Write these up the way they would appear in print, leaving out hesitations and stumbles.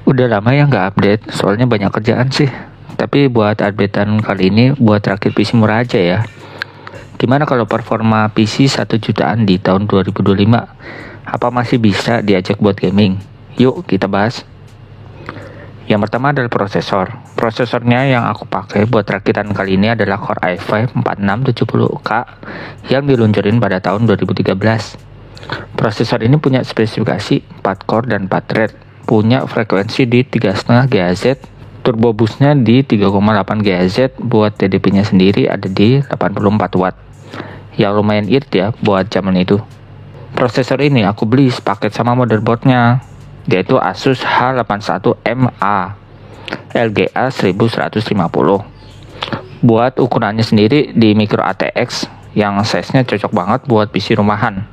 Udah lama ya nggak update, soalnya banyak kerjaan sih. Tapi buat updatean kali ini, buat rakit PC murah aja ya. Gimana kalau performa PC 1 jutaan di tahun 2025? Apa masih bisa diajak buat gaming? Yuk kita bahas. Yang pertama adalah prosesor. Prosesornya yang aku pakai buat rakitan kali ini adalah Core i5 4670K yang diluncurin pada tahun 2013. Prosesor ini punya spesifikasi 4 core dan 4 thread. Punya frekuensi di 3,5 GHz, turbo boostnya di 3,8 GHz, buat TDP-nya sendiri ada di 84 watt. Yang lumayan irit ya buat zaman itu. Prosesor ini aku beli sepaket sama motherboardnya, yaitu Asus H81MA LGA 1150. Buat ukurannya sendiri di micro ATX yang size-nya cocok banget buat PC rumahan.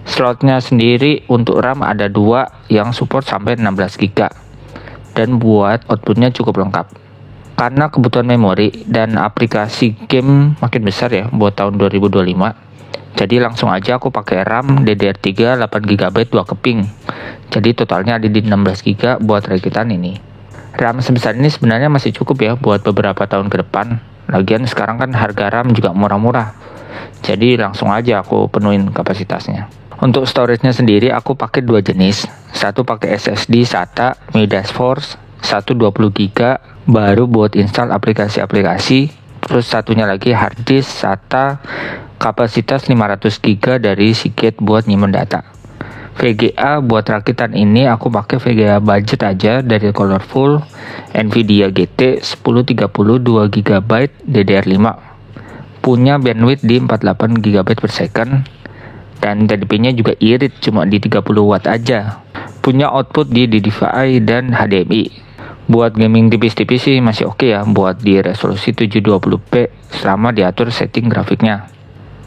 Slotnya sendiri untuk RAM ada 2 yang support sampai 16 GB, dan buat outputnya cukup lengkap. Karena kebutuhan memori dan aplikasi game makin besar ya buat tahun 2025, jadi langsung aja aku pakai RAM DDR3 8 GB 2 keping. Jadi totalnya ada di 16 GB buat rakitan ini. RAM sebesar ini sebenarnya masih cukup ya buat beberapa tahun ke depan. Lagian sekarang kan harga RAM juga murah-murah. Jadi langsung aja aku penuhin kapasitasnya. Untuk storage-nya sendiri aku pakai 2 jenis. Satu pakai SSD SATA Midas Force 120 GB baru buat install aplikasi-aplikasi. Terus satunya lagi hard disk SATA kapasitas 500 GB dari Seagate buat nyimpen data. VGA buat rakitan ini aku pakai VGA budget aja dari Colorful Nvidia GT 1030 2 GB DDR5. Punya bandwidth di 48 GB per second. Dan TDP-nya juga irit, cuma di 30 watt aja. Punya output di DVI dan HDMI. Buat gaming tipis-tipis sih masih oke ya, buat di resolusi 720p selama diatur setting grafiknya.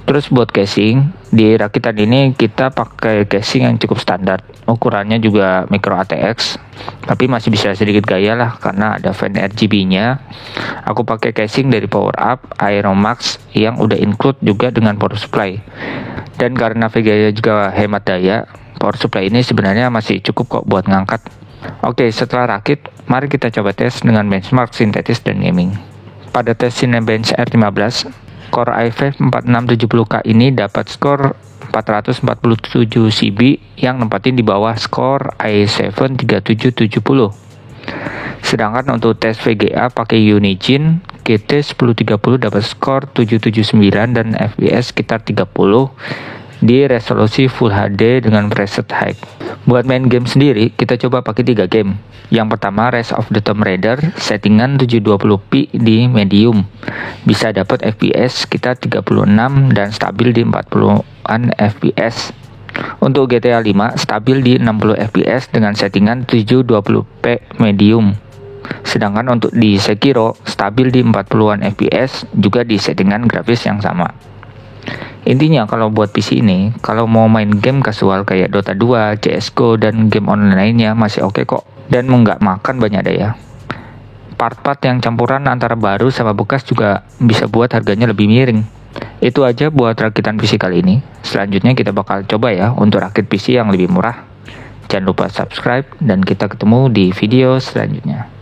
Terus buat casing, di rakitan ini kita pakai casing yang cukup standar. Ukurannya juga micro ATX, tapi masih bisa sedikit gaya lah karena ada fan RGB-nya. Aku pakai casing dari PowerUp Aeromax yang udah include juga dengan power supply. Dan karena VGA juga hemat daya, power supply ini sebenarnya masih cukup kok buat ngangkat. Oke, setelah rakit, mari kita coba tes dengan benchmark sintetis dan gaming. Pada tes Cinebench R15, Core i5 4670K ini dapat skor 447 CB yang nempatin di bawah skor i7 3770. Sedangkan untuk tes VGA pakai Unigine GT 1030 dapat skor 779 dan FPS sekitar 30 di resolusi Full HD dengan preset high. Buat main game sendiri, kita coba pakai 3 game. Yang pertama Rise of the Tomb Raider, settingan 720p di medium. Bisa dapat FPS sekitar 36 dan stabil di 40-an FPS. Untuk GTA 5 stabil di 60 FPS dengan settingan 720p medium. Sedangkan untuk di Sekiro stabil di 40-an FPS juga di settingan grafis yang sama. Intinya kalau buat PC ini, kalau mau main game kasual kayak Dota 2, CSGO, dan game online lainnya masih oke kok. Dan nggak makan banyak daya. Part-part yang campuran antara baru sama bekas juga bisa buat harganya lebih miring. Itu aja buat rakitan PC kali ini. Selanjutnya kita bakal coba ya untuk rakit PC yang lebih murah. Jangan lupa subscribe dan kita ketemu di video selanjutnya.